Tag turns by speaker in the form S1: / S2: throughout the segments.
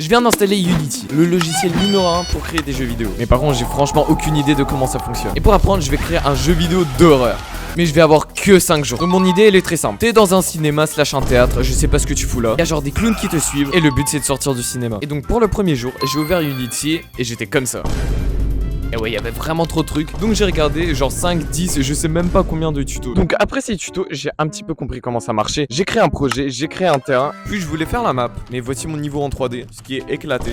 S1: je viens d'installer Unity, le logiciel numéro 1 pour créer des jeux vidéo. Mais par contre, j'ai franchement aucune idée de comment ça fonctionne. Et pour apprendre, je vais créer un jeu vidéo d'horreur. Mais je vais avoir que 5 jours. Donc mon idée elle est très simple. T'es dans un cinéma / un théâtre, je sais pas ce que tu fous là. Il y a genre des clowns qui te suivent et le but c'est de sortir du cinéma. Et donc pour le premier jour, j'ai ouvert Unity et j'étais comme ça. Et ouais, il y avait vraiment trop de trucs. Donc j'ai regardé genre 5, 10, je sais même pas combien de tutos. Donc après ces tutos, j'ai un petit peu compris comment ça marchait. J'ai créé un projet, j'ai créé un terrain. Puis je voulais faire la map. Mais voici mon niveau en 3D, ce qui est éclaté.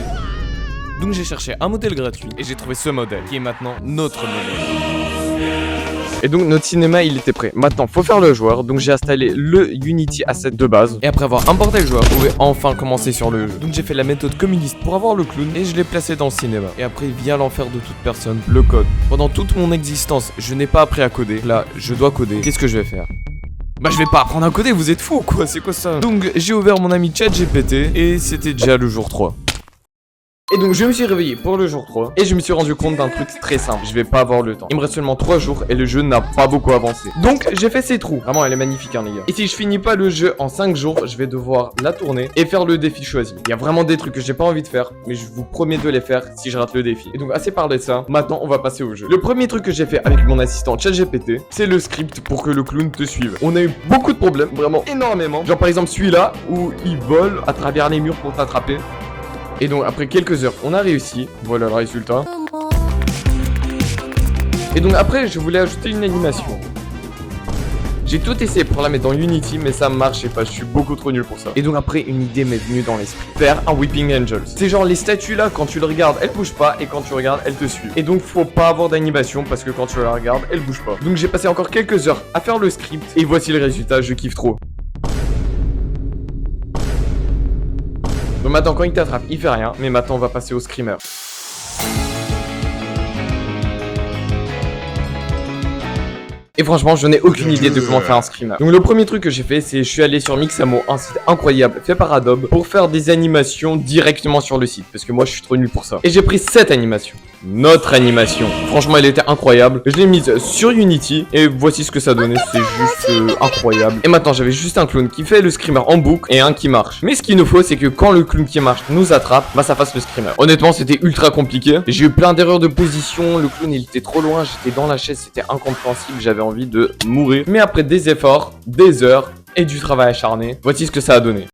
S1: Donc j'ai cherché un modèle gratuit et j'ai trouvé ce modèle qui est maintenant notre modèle. Et donc notre cinéma il était prêt. Maintenant faut faire le joueur. Donc j'ai installé le Unity Asset de base. Et après avoir importé le joueur, on pouvait enfin commencer sur le jeu. Donc j'ai fait la méthode communiste pour avoir le clown et je l'ai placé dans le cinéma. Et après vient l'enfer de toute personne, le code. Pendant toute mon existence, je n'ai pas appris à coder. Là, je dois coder. Qu'est-ce que je vais faire? Bah je vais pas apprendre à coder, vous êtes fous quoi, c'est quoi ça? Donc j'ai ouvert mon ami ChatGPT et c'était déjà le jour 3. Et donc je me suis réveillé pour le jour 3 et je me suis rendu compte d'un truc très simple. Je vais pas avoir le temps. Il me reste seulement 3 jours et le jeu n'a pas beaucoup avancé. Donc j'ai fait ces trous. Vraiment elle est magnifique hein les gars. Et si je finis pas le jeu en 5 jours, je vais devoir la tourner et faire le défi choisi. Il y a vraiment des trucs que j'ai pas envie de faire, mais je vous promets de les faire si je rate le défi. Et donc assez parlé de ça, maintenant on va passer au jeu. Le premier truc que j'ai fait avec mon assistant ChatGPT, c'est le script pour que le clown te suive. On a eu beaucoup de problèmes, vraiment énormément. Genre par exemple celui-là où il vole à travers les murs pour t'attraper. Et donc après quelques heures, on a réussi. Voilà le résultat. Et donc après, je voulais ajouter une animation. J'ai tout essayé pour la mettre dans Unity, mais ça marchait pas, je suis beaucoup trop nul pour ça. Et donc après, une idée m'est venue dans l'esprit. Faire un Weeping Angels. C'est genre les statues là, quand tu le regardes, elles bougent pas, et quand tu regardes, elles te suivent. Et donc faut pas avoir d'animation, parce que quand tu la regardes, elles bougent pas. Donc j'ai passé encore quelques heures à faire le script, et voici le résultat, je kiffe trop. Donc maintenant quand il t'attrape, il fait rien, mais maintenant on va passer au screamer. Et franchement, je n'ai aucune idée de comment faire un screamer. Donc le premier truc que j'ai fait, c'est je suis allé sur Mixamo, un site incroyable fait par Adobe, pour faire des animations directement sur le site, parce que moi je suis trop nul pour ça. Et j'ai pris cette animation. Notre animation. Franchement, elle était incroyable. Je l'ai mise sur Unity et voici ce que ça donnait. C'est juste incroyable. Et maintenant, j'avais juste un clown qui fait le screamer en boucle et un qui marche. Mais ce qu'il nous faut, c'est que quand le clown qui marche nous attrape, bah ça fasse le screamer. Honnêtement, c'était ultra compliqué. J'ai eu plein d'erreurs de position. Le clown, il était trop loin. J'étais dans la chaise. C'était incompréhensible. J'avais envie de mourir. Mais après des efforts, des heures et du travail acharné, voici ce que ça a donné.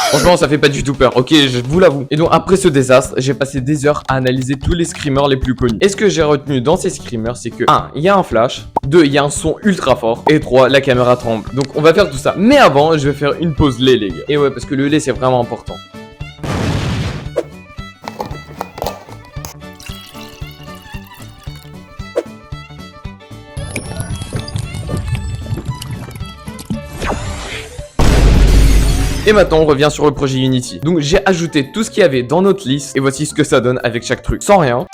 S1: Franchement, ça fait pas du tout peur, ok, je vous l'avoue. Et donc, après ce désastre, j'ai passé des heures à analyser tous les screamers les plus connus. Et ce que j'ai retenu dans ces screamers, c'est que 1. Il y a un flash, 2. Il y a un son ultra fort, et 3. La caméra tremble. Donc, on va faire tout ça. Mais avant, je vais faire une pause lait, les gars. Et ouais, parce que le lait, c'est vraiment important. Et maintenant on revient sur le projet Unity. Donc j'ai ajouté tout ce qu'il y avait dans notre liste. Et voici ce que ça donne avec chaque truc. Sans rien.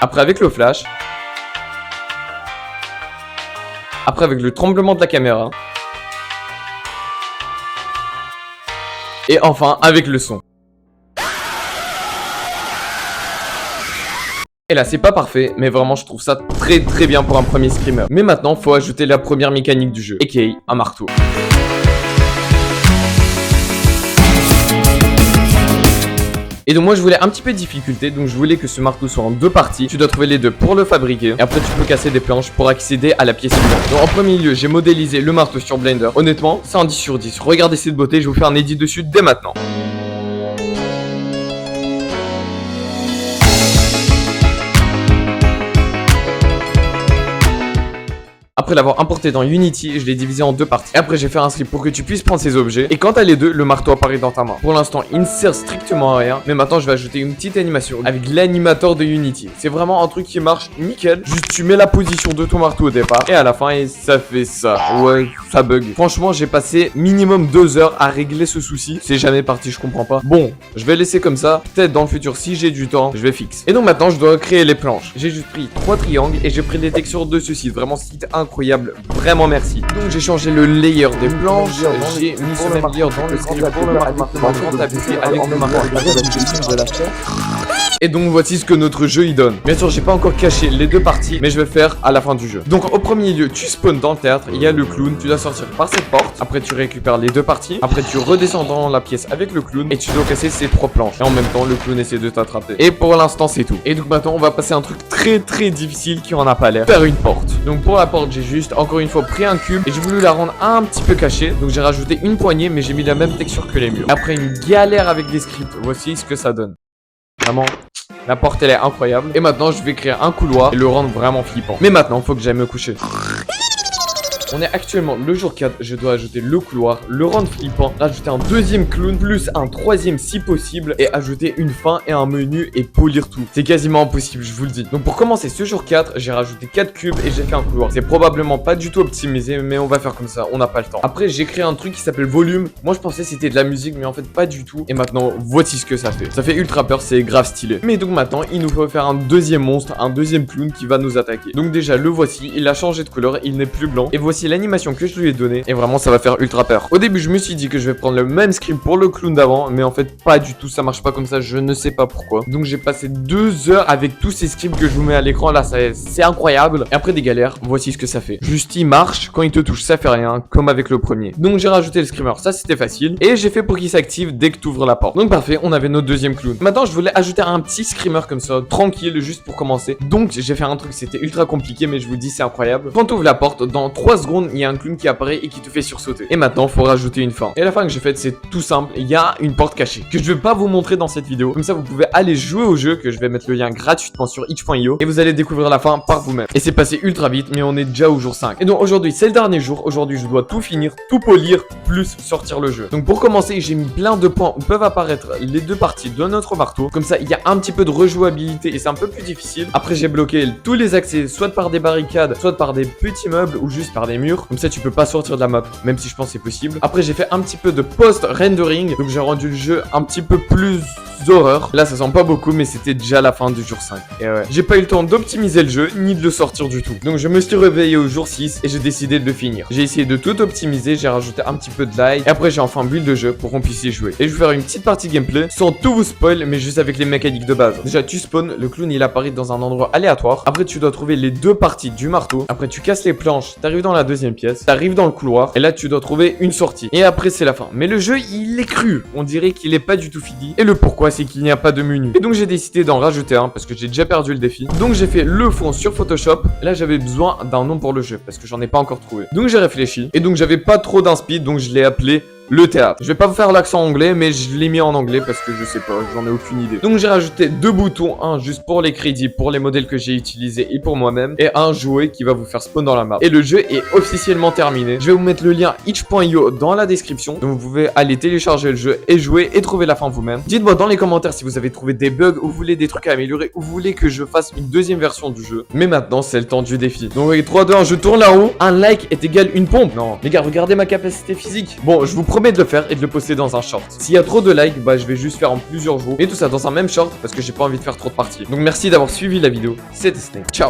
S1: Après avec le flash. Après avec le tremblement de la caméra. Et enfin avec le son. Et là c'est pas parfait, mais vraiment je trouve ça très bien pour un premier screamer. Mais maintenant faut ajouter la première mécanique du jeu, aka un marteau. Et donc moi je voulais un petit peu de difficulté, donc je voulais que ce marteau soit en 2 parties. Tu dois trouver les 2 pour le fabriquer. Et après tu peux casser des planches pour accéder à la pièce suivante. Donc en premier lieu j'ai modélisé le marteau sur Blender. Honnêtement c'est un 10 sur 10. Regardez cette beauté, je vais vous faire un edit dessus dès maintenant. Après l'avoir importé dans Unity, je l'ai divisé en 2 parties. Et après j'ai fait un script pour que tu puisses prendre ces objets. Et quand t'as les 2, le marteau apparaît dans ta main. Pour l'instant, il ne sert strictement à rien. Mais maintenant, je vais ajouter une petite animation avec l'animateur de Unity. C'est vraiment un truc qui marche nickel. Juste tu mets la position de ton marteau au départ. Et à la fin, et ça fait ça. Ouais, ça bug. Franchement, j'ai passé minimum 2 heures à régler ce souci. C'est jamais parti, je comprends pas. Bon, je vais laisser comme ça. Peut-être dans le futur, si j'ai du temps, je vais fixer. Et donc maintenant, je dois créer les planches. J'ai juste pris 3 triangles et j'ai pris des textures de ce site. Vraiment site incroyable, vraiment merci. Donc j'ai changé le layer des planches, j'ai mis ce même layer dans le script pour le marteau, quand t'appuies avec le marteau. Et donc voici ce que notre jeu y donne. Bien sûr j'ai pas encore caché les deux parties, mais je vais faire à la fin du jeu. Donc au premier lieu tu spawns dans le théâtre, il y a le clown, tu dois sortir par cette porte. Après tu récupères les deux parties. Après tu redescends dans la pièce avec le clown et tu dois casser ces 3 planches. Et en même temps le clown essaie de t'attraper. Et pour l'instant c'est tout. Et donc maintenant on va passer à un truc très difficile qui en a pas l'air. Faire une porte. Donc pour la porte j'ai juste encore une fois pris un cube et j'ai voulu la rendre un petit peu cachée. Donc j'ai rajouté une poignée mais j'ai mis la même texture que les murs. Après une galère avec des scripts, voici ce que ça donne. Vraiment, la porte elle est incroyable. Et maintenant je vais créer un couloir et le rendre vraiment flippant. Mais maintenant faut que j'aille me coucher. On est actuellement le jour 4, je dois ajouter le couloir, le rendre flippant, rajouter un deuxième clown, plus un troisième si possible, et ajouter une fin et un menu et polir tout. C'est quasiment impossible, je vous le dis. Donc pour commencer ce jour 4, j'ai rajouté 4 cubes et j'ai fait un couloir. C'est probablement pas du tout optimisé, mais on va faire comme ça, on n'a pas le temps. Après j'ai créé un truc qui s'appelle volume. Moi je pensais c'était de la musique, mais en fait pas du tout. Et maintenant voici ce que ça fait. Ça fait ultra peur, c'est grave stylé. Mais donc maintenant il nous faut faire un deuxième monstre, un deuxième clown qui va nous attaquer. Donc déjà le voici, il a changé de couleur, il n'est plus blanc. Et voici l'animation que je lui ai donnée. Et vraiment ça va faire ultra peur. Au début je me suis dit que je vais prendre le même script pour le clown d'avant, mais en fait pas du tout, ça marche pas comme ça, je ne sais pas pourquoi. Donc j'ai passé 2 heures avec tous ces scripts que je vous mets à l'écran là, c'est incroyable. Et après des galères, voici ce que ça fait. Juste il marche, quand il te touche ça fait rien, comme avec le premier. Donc j'ai rajouté le screamer, ça c'était facile. Et j'ai fait pour qu'il s'active dès que tu ouvres la porte. Donc parfait, on avait notre deuxième clown. Maintenant je voulais ajouter un petit screamer comme ça, tranquille, juste pour commencer. Donc j'ai fait un truc, c'était ultra compliqué, mais je vous dis c'est incroyable. Quand tu ouvres la porte, dans 3 secondes, il y a un clown qui apparaît et qui te fait sursauter. Et maintenant faut rajouter une fin. Et la fin que j'ai faite c'est tout simple, il y a une porte cachée que je vais pas vous montrer dans cette vidéo. Comme ça vous pouvez aller jouer au jeu, que je vais mettre le lien gratuitement sur itch.io, et vous allez découvrir la fin par vous-même. Et c'est passé ultra vite, mais on est déjà au jour 5. Et donc aujourd'hui c'est le dernier jour, aujourd'hui je dois tout finir, tout polir, plus sortir le jeu. Donc pour commencer j'ai mis plein de points où peuvent apparaître les deux parties de notre marteau. Comme ça il y a un petit peu de rejouabilité et c'est un peu plus difficile. Après j'ai bloqué tous les accès, soit par des barricades, soit par des petits meubles ou juste par des murs. Comme ça tu peux pas sortir de la map, même si je pense que c'est possible. Après j'ai fait un petit peu de post-rendering, donc j'ai rendu le jeu un petit peu plus horreur. Là ça sent pas beaucoup, mais c'était déjà la fin du jour 5. Et ouais, j'ai pas eu le temps d'optimiser le jeu, ni de le sortir du tout. Donc je me suis réveillé au jour 6 et j'ai décidé de le finir. J'ai essayé de tout optimiser, j'ai rajouté un petit peu de light, et après j'ai enfin build le jeu pour qu'on puisse y jouer. Et je vais faire une petite partie gameplay, sans tout vous spoil, mais juste avec les mécaniques de base. Déjà tu spawns, le clown il apparaît dans un endroit aléatoire. Après tu dois trouver les deux parties du marteau. Après tu casses les planches, t'arrives dans la deuxième pièce, t'arrives dans le couloir, et là tu dois trouver une sortie. Et après c'est la fin. Mais le jeu il est cru, on dirait qu'il est pas du tout fini. Et le pourquoi c'est qu'il n'y a pas de menu. Et donc j'ai décidé d'en rajouter un parce que j'ai déjà perdu le défi. Donc j'ai fait le fond sur Photoshop. Et là j'avais besoin d'un nom pour le jeu parce que j'en ai pas encore trouvé. Donc j'ai réfléchi. Et donc j'avais pas trop d'inspi, donc je l'ai appelé le théâtre. Je vais pas vous faire l'accent anglais, mais je l'ai mis en anglais parce que je sais pas, j'en ai aucune idée. Donc j'ai rajouté 2 boutons, un juste pour les crédits, pour les modèles que j'ai utilisés et pour moi-même, et un jouet qui va vous faire spawn dans la map. Et le jeu est officiellement terminé. Je vais vous mettre le lien itch.io dans la description, donc vous pouvez aller télécharger le jeu et jouer et trouver la fin vous-même. Dites-moi dans les commentaires si vous avez trouvé des bugs ou vous voulez des trucs à améliorer ou vous voulez que je fasse une deuxième version du jeu. Mais maintenant c'est le temps du défi. Donc oui, 3, 2, 1, je tourne la roue. Un like est égal une pompe. Non, les gars, regardez ma capacité physique. Bon, je vous promets de le faire et de le poster dans un short. S'il y a trop de likes, bah je vais juste faire en plusieurs jours. Et tout ça dans un même short parce que j'ai pas envie de faire trop de parties. Donc merci d'avoir suivi la vidéo. C'était Snake. Ciao.